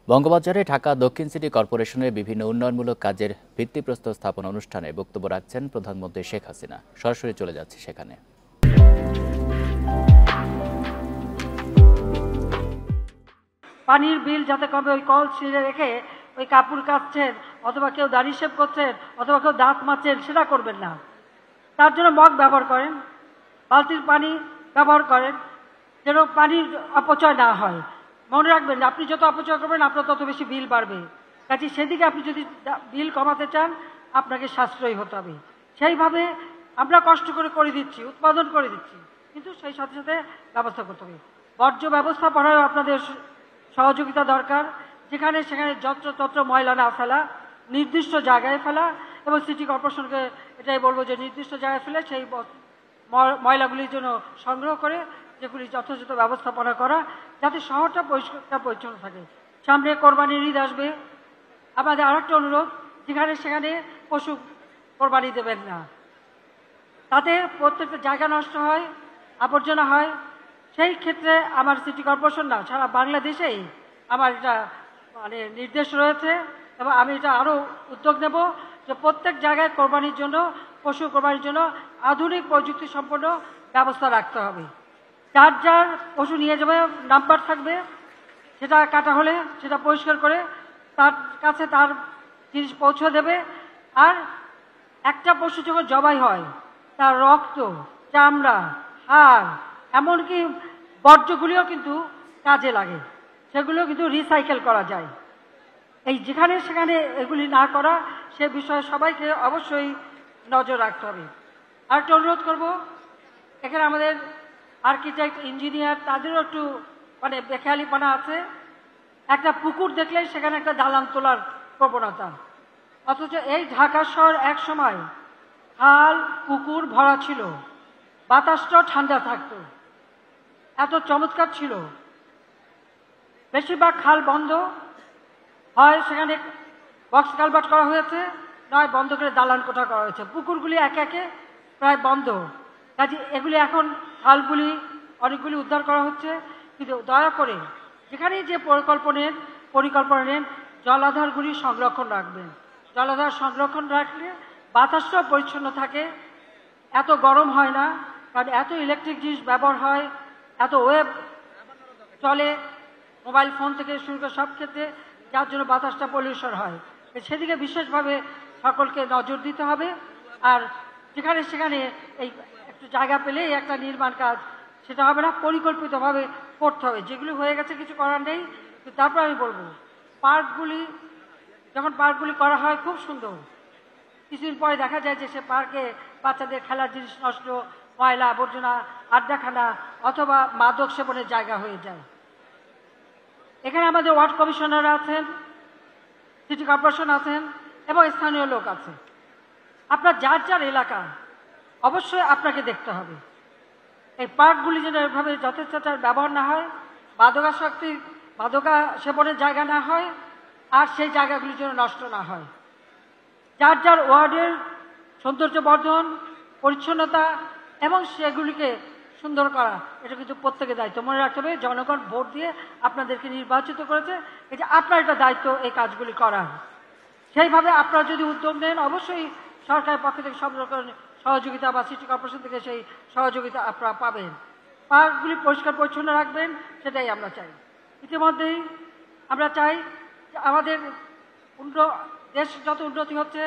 বঙ্গবাজারে ঢাকা দক্ষিণ সিটি কর্পোরেশনের বিভিন্ন উন্নয়নমূলক কাজের ভিত্তিপ্রস্তর স্থাপন অনুষ্ঠানে বক্তব্য রাখছেন প্রধানমন্ত্রী শেখ হাসিনা। সরাসরি চলে যাচ্ছে সেখানে। পানির বিল যাতে কবে ওই কল ছিঁড়ে রেখে ওই কাপড় কাচছেন অথবা কেউ দাড়ি শেভ করছেন অথবা কেউ দাঁত মাজছেন সেটা করবেন না। তার জন্য মগ ব্যবহার করেন, বালতির পানি ব্যবহার করেন, যেন পানির অপচয় না হয়। মনে রাখবেন আপনি যত অপচয় করবেন আপনার তত বেশি বিল বাড়বে। কাজে সেদিকে আপনি যদি বিল কমাতে চান আপনাকে সাশ্রয়ী হতে হবে। সেইভাবে আমরা কষ্ট করে দিচ্ছি, উৎপাদন করে দিচ্ছি, কিন্তু সেই সাথে সাথে ব্যবস্থা করতে হবে। বর্জ্য ব্যবস্থাপনায় আপনাদের সহযোগিতা দরকার। যেখানে সেখানে যত্রতত্র ময়লা না ফেলা, নির্দিষ্ট জায়গায় ফেলা, এবং সিটি কর্পোরেশনকে এটাই বলবো যে নির্দিষ্ট জায়গায় ফেলে সেই ময়লাগুলির জন্য সংগ্রহ করে যেগুলি যথাযথ ব্যবস্থাপনা করা, যাতে শহরটা পরিষ্কার পরিচ্ছন্ন থাকে। সামনে কোরবানির ঈদ আসবে, আমাদের আরেকটা অনুরোধ, যেখানে সেখানে পশু কোরবানি দেবেন না। তাতে প্রত্যেকটা জায়গা নষ্ট হয়, আবর্জনা হয়। সেই ক্ষেত্রে আমার সিটি কর্পোরেশন না, সারা বাংলাদেশেই আমার এটা নির্দেশ রয়েছে, এবং আমি এটা আরও উদ্যোগ নেব যে প্রত্যেক জায়গায় কোরবানির জন্য, পশু কোরবানির জন্য আধুনিক প্রযুক্তি সম্পন্ন ব্যবস্থা রাখতে হবে। যার যার পশু নিয়ে যাবে নাম্বার থাকবে, সেটা কাটা হলে সেটা পরিষ্কার করে তার কাছে তার জিনিস পৌঁছে দেবে। আর একটা পশু যখন জবাই হয় তার রক্ত, চামড়া, হাড়, এমনকি বর্জ্যগুলিও কিন্তু কাজে লাগে, সেগুলো কিন্তু রিসাইকেল করা যায়। এই যেখানে সেখানে এগুলি না করা, সে বিষয়ে সবাইকে অবশ্যই নজর রাখতে হবে। আরেকটা অনুরোধ করব, এখানে আমাদের আর্কিটেক্ট, ইঞ্জিনিয়ার, তাদেরও একটু বেখেয়ালিপনা আছে। একটা পুকুর দেখলেই সেখানে একটা দালান তোলার প্রবণতা, অথচ এই ঢাকা শহর এক সময় খাল পুকুর ভরা ছিল, বাতাসটাও ঠান্ডা থাকতো, এত চমৎকার ছিল। বেশিরভাগ খাল বন্ধ হয়, সেখানে বক্স কালভার্ট করা হয়েছে, নয় বন্ধ করে দালান কোঠা করা হয়েছে। পুকুরগুলি একে একে প্রায় বন্ধ। কাজে এগুলি এখন খালগুলি অনেকগুলি উদ্ধার করা হচ্ছে। কিন্তু দয়া করে যেখানেই যে পরিকল্পনা নেন জলাধারগুলি সংরক্ষণ রাখবেন। জলাধার সংরক্ষণ রাখলে বাতাসটাও পরিচ্ছন্ন থাকে, এত গরম হয় না, কারণ এত ইলেকট্রিক জিনিস ব্যবহার হয়, এত ওয়েব চলে মোবাইল ফোন থেকে শুরু করে সব ক্ষেত্রে, যার জন্য বাতাসটা পলিউশন হয়। সেদিকে বিশেষভাবে সকলকে নজর দিতে হবে। আর যেখানে সেখানে এই একটু জায়গা পেলেই একটা নির্মাণ কাজ, সেটা হবে না, পরিকল্পিতভাবে করতে হবে। যেগুলি হয়ে গেছে কিছু করার নেই। তারপর আমি বলবো, পার্কগুলি করা হয় খুব সুন্দর, কিছুদিন পরে দেখা যায় যে সে পার্কে বাচ্চাদের খেলার জিনিস নষ্ট, ময়লা আবর্জনা, আড্ডাখানা অথবা মাদক সেবনের জায়গা হয়ে যায়। এখানে আমাদের ওয়ার্ড কমিশনার আছেন, সিটি কর্পোরেশন আছেন, এবং স্থানীয় লোক আছে। আপনার যার যার এলাকা অবশ্যই আপনাকে দেখতে হবে এই পার্কগুলি যেন এভাবে যথেষ্ট ব্যবহার না হয়, মাদকা সেবনের জায়গা না হয়, আর সেই জায়গাগুলি যেন নষ্ট না হয়। যার যার ওয়ার্ডের সৌন্দর্য বর্ধন, পরিচ্ছন্নতা এবং সেগুলিকে সুন্দর করা, এটা কিন্তু প্রত্যেকের দায়িত্ব। মনে রাখতে হবে জনগণ ভোট দিয়ে আপনাদেরকে নির্বাচিত করেছে, এটা আপনার একটা দায়িত্ব এই কাজগুলি করার। সেইভাবে আপনারা যদি উদ্যোগ নেন, অবশ্যই সরকারের পক্ষ থেকে সব রকম সহযোগিতা বা সিটি কর্পোরেশন থেকে সেই সহযোগিতা আপনারা পাবেন। পার্কগুলি পরিষ্কার পরিচ্ছন্ন রাখবেন, সেটাই আমরা চাই। ইতিমধ্যেই আমরা চাই আমাদের দেশ যত উন্নতি হচ্ছে,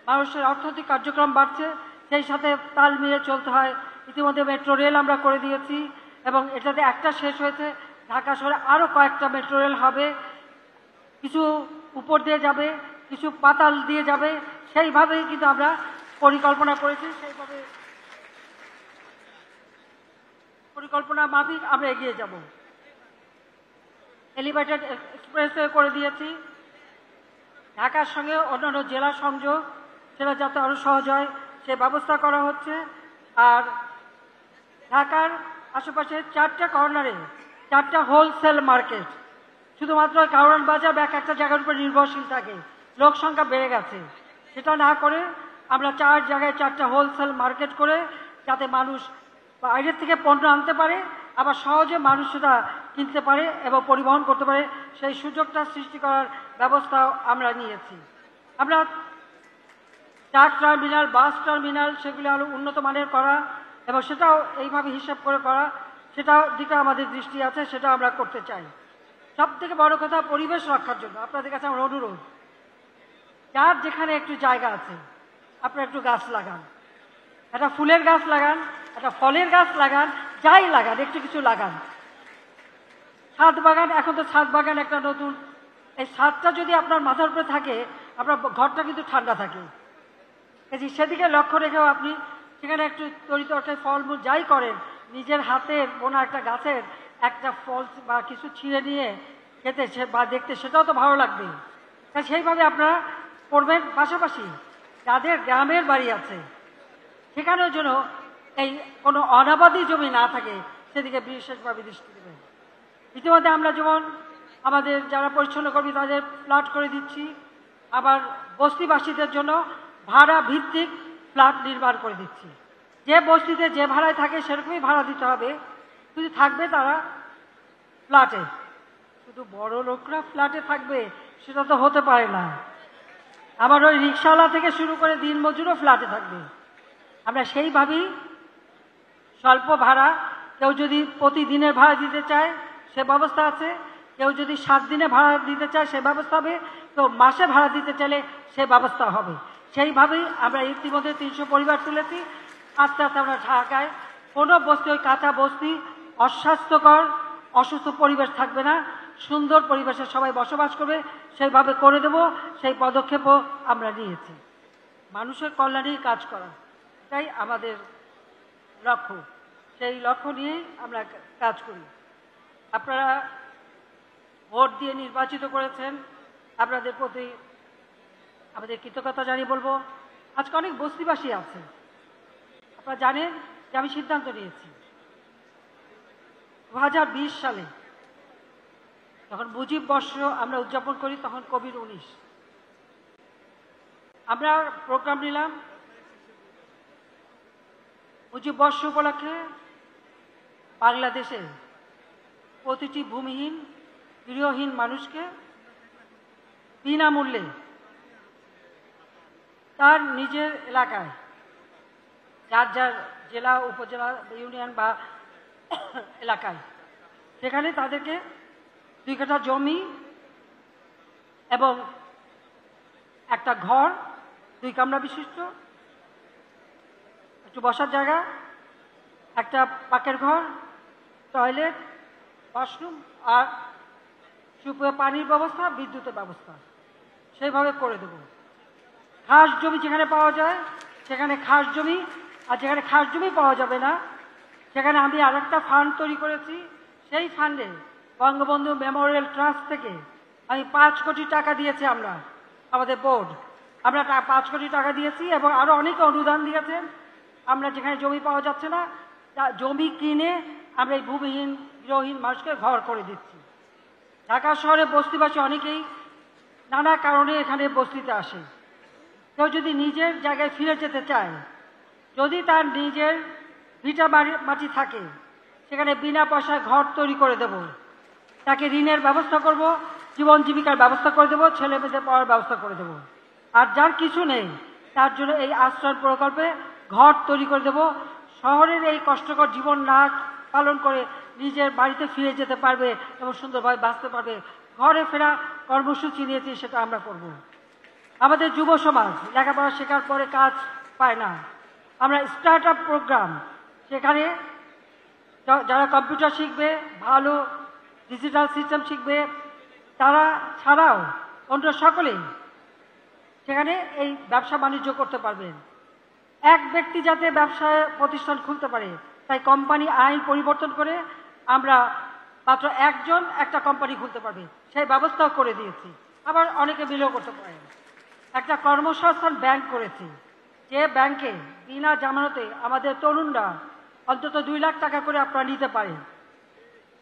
মানুষের অর্থনৈতিক কার্যক্রম বাড়ছে, সেই সাথে তাল মিলিয়ে চলতে হয়। ইতিমধ্যে মেট্রো রেল আমরা করে দিয়েছি, এবং এটাতে একটা শেষ হয়েছে, ঢাকা শহরে আরও কয়েকটা মেট্রো রেল হবে। কিছু উপর দিয়ে যাবে, কিছু পাতাল দিয়ে যাবে, সেইভাবেই কিন্তু আমরা পরিকল্পনা করেছি। সেইভাবে পরিকল্পনা মাফিক আমরা এগিয়ে যাব। এলিভেটেড এক্সপ্রেসওয়ে করে দিয়েছি, ঢাকার সঙ্গে অন্যান্য জেলা সংযোগ, সেটা যাতে আরও সহজ হয় সে ব্যবস্থা করা হচ্ছে। আর ঢাকার আশেপাশে 4টা কর্নারে 4টা হোলসেল মার্কেট, শুধুমাত্র কারওয়ান বাজার বা একটা জায়গার উপর নির্ভরশীল থাকে, লোক সংখ্যা বেড়ে গেছে। সেটা না করে আমরা 4 জায়গায় 4টা হোলসেল মার্কেট করে, যাতে মানুষ বাইরের থেকে পণ্য আনতে পারে, আবার সহজে মানুষ সেটা কিনতে পারে এবং পরিবহন করতে পারে, সেই সুযোগটা সৃষ্টি করার ব্যবস্থাও আমরা নিয়েছি। আমরা ট্রাক টার্মিনাল, বাস টার্মিনাল সেগুলি আরও উন্নত মানের করা এবং সেটাও এইভাবে হিসাব করে করা, সেটাও দিকে আমাদের দৃষ্টি আছে, সেটা আমরা করতে চাই। সব থেকে বড় কথা, পরিবেশ রক্ষার জন্য আপনাদের কাছে আমার অনুরোধ, যার যেখানে একটু জায়গা আছে আপনারা একটু গাছ লাগান, একটা ফুলের গাছ লাগান, একটা ফলের গাছ লাগান, যাই লাগান একটু কিছু লাগান। ছাদ বাগান, এখন তো ছাদ বাগান একটা নতুন, এই ছাদটা যদি আপনার মাথার উপরে থাকে আপনার ঘরটা কিন্তু ঠান্ডা থাকে। সেদিকে লক্ষ্য রেখেও আপনি সেখানে একটু তরিতরকারি ফলমূল যাই করেন, নিজের হাতের বোনা একটা গাছের একটা ফল বা কিছু ছিঁড়ে নিয়ে খেতে বা দেখতে সেটাও তো ভালো লাগবে। তাই সেইভাবে আপনারা করবেন। পাশাপাশি যাদের গ্রামের বাড়ি আছে সেখানেও যেন এই কোনো অনাবাদী জমি না থাকে সেদিকে বিশেষভাবে দৃষ্টি দেবেন। ইতিমধ্যে আমরা যেমন আমাদের যারা পরিচ্ছন্ন কর্মী তাদের ফ্ল্যাট করে দিচ্ছি, আবার বস্তিবাসীদের জন্য ভাড়া ভিত্তিক ফ্ল্যাট নির্মাণ করে দিচ্ছি। যে বস্তিতে যে ভাড়ায় থাকে সেরকমই ভাড়া দিতে হবে, শুধু থাকবে তারা ফ্ল্যাটে। শুধু বড় লোকরা ফ্ল্যাটে থাকবে সেটা তো হতে পারে না। আবার ওই রিক্সাওয়ালা থেকে শুরু করে দিনমজুরও ফ্ল্যাটে থাকবে। আমরা সেইভাবেই স্বল্প ভাড়া, কেউ যদি প্রতিদিনের ভাড়া দিতে চায় সে ব্যবস্থা আছে, কেউ যদি 7 দিনে ভাড়া দিতে চায় সে ব্যবস্থা হবে, কেউ মাসে ভাড়া দিতে চাইলে সে ব্যবস্থা হবে। সেইভাবেই আমরা ইতিমধ্যে 300 পরিবার তুলেছি। আস্তে আস্তে আমরা ঢাকায় কোনো বস্তি, ওই কাঁচা বস্তি, অস্বাস্থ্যকর অসুস্থ পরিবেশ থাকবে না, সুন্দর পরিবেশে সবাই বসবাস করবে, সেইভাবে করে দেব। সেই পদক্ষেপও আমরা নিয়েছি। মানুষের কল্যাণেই কাজ করা, এটাই আমাদের লক্ষ্য। সেই লক্ষ্য নিয়েই আমরা কাজ করি। আপনারা ভোট দিয়ে নির্বাচিত করেছেন, আপনাদের প্রতি আমাদের কৃতজ্ঞতা জানিয়ে বলবো, আজকে অনেক বস্তিবাসী আছে। আপনারা জানেন যে আমি সিদ্ধান্ত নিয়েছি 2020 সালে যখন মুজিব বর্ষ আমরা উদযাপন করি, তখন কোভিড 19, আমরা প্রোগ্রাম নিলাম মুজিব বর্ষ উপলক্ষে বাংলাদেশে প্রতিটি ভূমিহীন গৃহহীন মানুষকে বিনামূল্যে তার নিজের এলাকায়, যার যার জেলা, উপজেলা, ইউনিয়ন বা এলাকায়, সেখানে তাদেরকে 2 কাঠা জমি এবং একটা ঘর, 2 কামরা বিশিষ্ট, একটু বসার জায়গা, একটা পাকের ঘর, টয়লেট, ওয়াশরুম আর সুপেয় পানির ব্যবস্থা, বিদ্যুতের ব্যবস্থা সেইভাবে করে দেব। খাস জমি যেখানে পাওয়া যায় সেখানে খাস জমি, আর যেখানে খাস জমি পাওয়া যাবে না সেখানে আমি আরেকটা ফান্ড তৈরি করেছি। সেই ফান্ডে বঙ্গবন্ধু মেমোরিয়াল ট্রাস্ট থেকে আমি 5 কোটি টাকা দিয়েছি। আমরা আমাদের বোর্ড আমরা 5 কোটি টাকা দিয়েছি এবং আরও অনেকে অনুদান দিয়েছেন। আমরা যেখানে জমি পাওয়া যাচ্ছে না জমি কিনে আমরা এই ভূমিহীন গৃহহীন মানুষকে ঘর করে দিচ্ছি। ঢাকা শহরে বস্তিবাসী অনেকেই নানা কারণে এখানে বস্তিতে আসে। কেউ যদি নিজের জায়গায় ফিরে যেতে চায়, যদি তার নিজের ভিটা মাটি থাকে, সেখানে বিনা পয়সায় ঘর তৈরি করে দেব, তাকে ঋণের ব্যবস্থা করব, জীবন জীবিকার ব্যবস্থা করে দেব, ছেলে মেয়েদের পড়ার ব্যবস্থা করে দেব। আর যার কিছু নেই তার জন্য এই আশ্রয় প্রকল্পে ঘর তৈরি করে দেব। শহরের এই কষ্টকর জীবন না পালন করে নিজের বাড়িতে ফিরে যেতে পারবে এবং সুন্দরভাবে বাঁচতে পারবে। ঘরে ফেরা কর্মসূচি নিয়েছি, সেটা আমরা করব। আমাদের যুব সমাজ লেখাপড়া শেখার পরে কাজ পায় না, আমরা স্টার্ট আপ প্রোগ্রাম, সেখানে যারা কম্পিউটার শিখবে, ভালো ডিজিটাল সিস্টেম শিখবে, তারা ছাড়াও অন্য সকলেই সেখানে এই ব্যবসা বাণিজ্য করতে পারবেন। এক ব্যক্তি যাতে ব্যবসায় প্রতিষ্ঠান খুলতে পারে, তাই কোম্পানি আইন পরিবর্তন করে আমরা মাত্র একজন একটা কোম্পানি খুলতে পারবে সেই ব্যবস্থাও করে দিয়েছি। আবার অনেকে বিলও করতে পারেন। একটা কর্মসংস্থান ব্যাংক করেছি, যে ব্যাংকে বিনা জামানতে আমাদের তরুণরা অন্তত 2 লাখ টাকা করে আপনারা নিতে পারেন।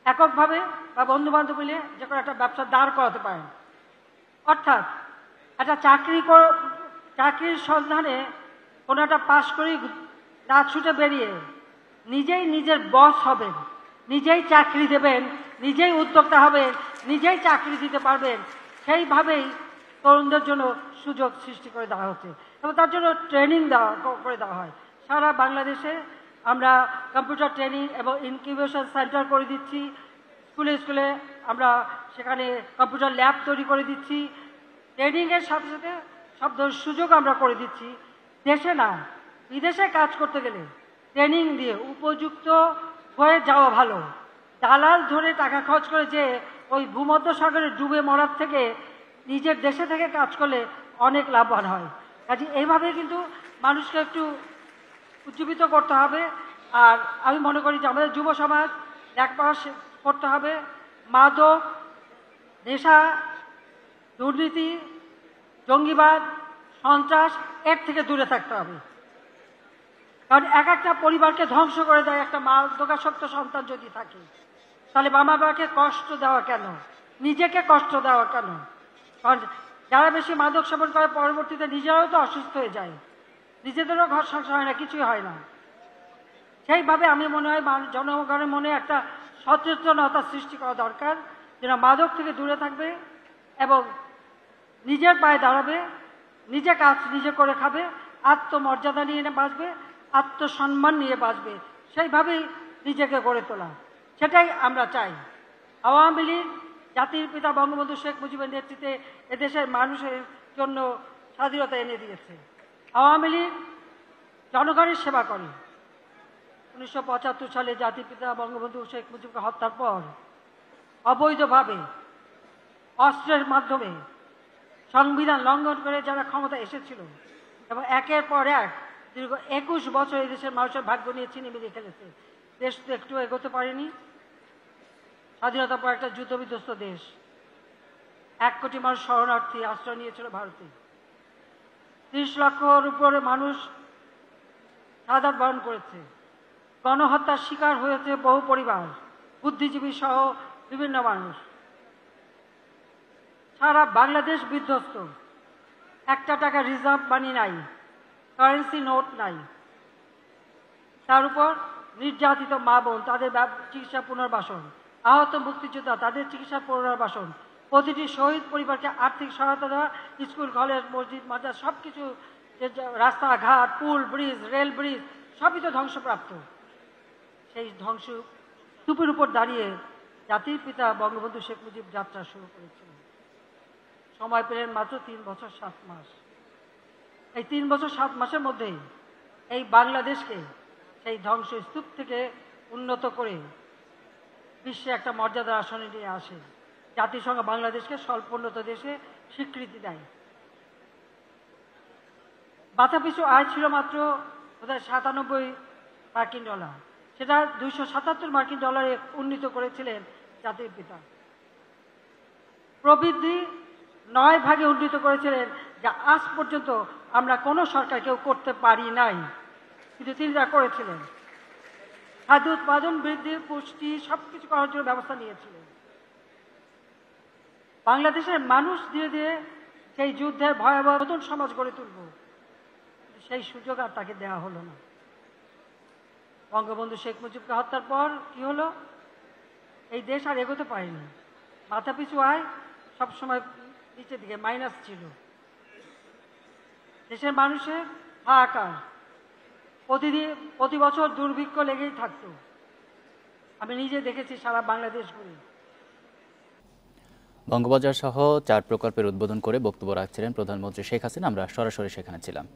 এককভাবে বা বন্ধু বান্ধব মিলে যে কোনো একটা ব্যবসা দাঁড় করাতে পারেন। অর্থাৎ একটা চাকরির সন্ধানে কোনো একটা পাশ করে রাত ছুটে বেরিয়ে নিজেই নিজের বস হবেন, নিজেই চাকরি দেবেন, নিজেই উদ্যোক্তা হবেন, নিজেই চাকরি দিতে পারবেন, সেইভাবেই তরুণদের জন্য সুযোগ সৃষ্টি করে দেওয়া হচ্ছে এবং তার জন্য ট্রেনিং করে দেওয়া হয়। সারা বাংলাদেশে আমরা কম্পিউটার ট্রেনিং এবং ইনকিউবেশন সেন্টার করে দিচ্ছি। স্কুলে স্কুলে আমরা সেখানে কম্পিউটার ল্যাব তৈরি করে দিচ্ছি। ট্রেনিংয়ের সাথে সাথে সব ধরনের সুযোগ আমরা করে দিচ্ছি। দেশে না, বিদেশে কাজ করতে গেলে ট্রেনিং দিয়ে উপযুক্ত হয়ে যাওয়া ভালো। দালাল ধরে টাকা খরচ করে যে ওই ভূমধ্য সাগরে ডুবে মরার থেকে নিজের দেশে থেকে কাজ করলে অনেক লাভবান হয়। কাজে এইভাবে কিন্তু মানুষকে একটু উজ্জীবিত করতে হবে। আর আমি মনে করি যে আমাদের যুব সমাজ লেখাপড়া করতে হবে। মাদক, নেশা, দুর্নীতি, জঙ্গিবাদ, সন্ত্রাস এর থেকে দূরে থাকতে হবে। কারণ এক একটা পরিবারকে ধ্বংস করে দেয় একটা মাদকাসক্ত সন্তান যদি থাকে, তাহলে মা বাবাকে কষ্ট দেওয়া কেন, নিজেকে কষ্ট দেওয়া কেন? কারণ যারা বেশি মাদক সেবন করে পরবর্তীতে নিজেরাও তো অসুস্থ হয়ে যায়, নিজেদেরও ঘর সংসার হয় না, কিছুই হয় না। সেইভাবে আমি মনে হয় জনগণের মনে একটা সচেতনতা সৃষ্টি করা দরকার, যেটা মাদক থেকে দূরে থাকবে এবং নিজের পায়ে দাঁড়াবে, নিজে কাজ নিজে করে খাবে, আত্মমর্যাদা নিয়ে বাঁচবে, আত্মসম্মান নিয়ে বাঁচবে, সেইভাবেই নিজেকে গড়ে তোলা, সেটাই আমরা চাই। আওয়ামী লীগ জাতির পিতা বঙ্গবন্ধু শেখ মুজিবের নেতৃত্বে এদেশের মানুষের জন্য স্বাধীনতা এনে দিয়েছে। আওয়ামী লীগ জনগণের সেবা করে। 1975 সালে জাতির পিতা বঙ্গবন্ধু শেখ মুজিবকে হত্যার পর অবৈধভাবে অস্ত্রের মাধ্যমে সংবিধান লঙ্ঘন করে যারা ক্ষমতা এসেছিল এবং একের পর এক দীর্ঘ 21 বছর এই দেশের মানুষের ভাগ্য নিয়ে ছিনিমিনি খেলেছে। দেশ তো একটু এগোতে পারেনি। স্বাধীনতার পর একটা যুদ্ধবিধ্বস্ত দেশ, 1 কোটি মানুষ শরণার্থী আশ্রয় নিয়েছিল ভারতে। 30 লক্ষর উপরে মানুষ শাহাদাত বরণ করেছে। গণহত্যার শিকার হয়েছে বহু পরিবার, বুদ্ধিজীবী সহ বিভিন্ন মানুষ। সারা বাংলাদেশ বিধ্বস্ত। 1 টাকা রিজার্ভ মানি নাই, কারেন্সি নোট নাই। তার উপর নির্যাতিত মা বোন, তাদের চিকিৎসা পুনর্বাসন, আহত মুক্তিযোদ্ধা, তাদের চিকিৎসা পুনর্বাসন, প্রতিটি শহীদ পরিবারকে আর্থিক সহায়তা দেওয়া, স্কুল, কলেজ, মসজিদ, মাদ্রাসা সবকিছু, রাস্তাঘাট, পুল, ব্রিজ, রেল ব্রিজ সবই তো ধ্বংসপ্রাপ্ত। সেই ধ্বংস স্তূপের উপর দাঁড়িয়ে জাতির পিতা বঙ্গবন্ধু শেখ মুজিব যাত্রা শুরু করেছিলেন। সময় পেলেন মাত্র 3 বছর 7 মাস। এই 3 বছর 7 মাসের মধ্যেই এই বাংলাদেশকে সেই ধ্বংসস্তূপ থেকে উন্নত করে বিশ্বে একটা মর্যাদার আসনে নিয়ে আসে। জাতিসংঘ বাংলাদেশকে স্বল্পোন্নত দেশে স্বীকৃতি দেয়। মাথাপিছু আয় ছিল মাত্র বোধহয় 97 মার্কিন ডলার, সেটা 277 মার্কিন ডলারে উন্নীত করেছিলেন জাতির পিতা। প্রবৃদ্ধি 9 ভাগে উন্নীত করেছিলেন, যা আজ পর্যন্ত আমরা কোনো সরকার কেউ করতে পারি নাই, কিন্তু তিনি তা করেছিলেন। খাদ্য উৎপাদন বৃদ্ধি, পুষ্টি সবকিছু করার জন্য ব্যবস্থা নিয়েছিলেন। বাংলাদেশের মানুষ ধীরে ধীরে সেই যুদ্ধের ভয়াবহ নতুন সমাজ গড়ে তুলব, সেই সুযোগ আর তাকে দেওয়া হলো না। বঙ্গবন্ধু শেখ মুজিবকে হত্যার পর কি হলো? এই দেশ আর এগোতে পারেনি। মাথাপিছু আয় সবসময় নিচের দিকে মাইনাস ছিল। দেশের মানুষের হাহাকার, প্রতি বছর দুর্ভিক্ষ লেগেই থাকতো। আমি নিজে দেখেছি সারা বাংলাদেশ ঘুরে। বঙ্গবাজার সহ 4 প্রকল্পের উদ্বোধন করে বক্তব্য রাখছিলেন প্রধানমন্ত্রী শেখ হাসিনা। আমরা সরাসরি সেখানে ছিলাম।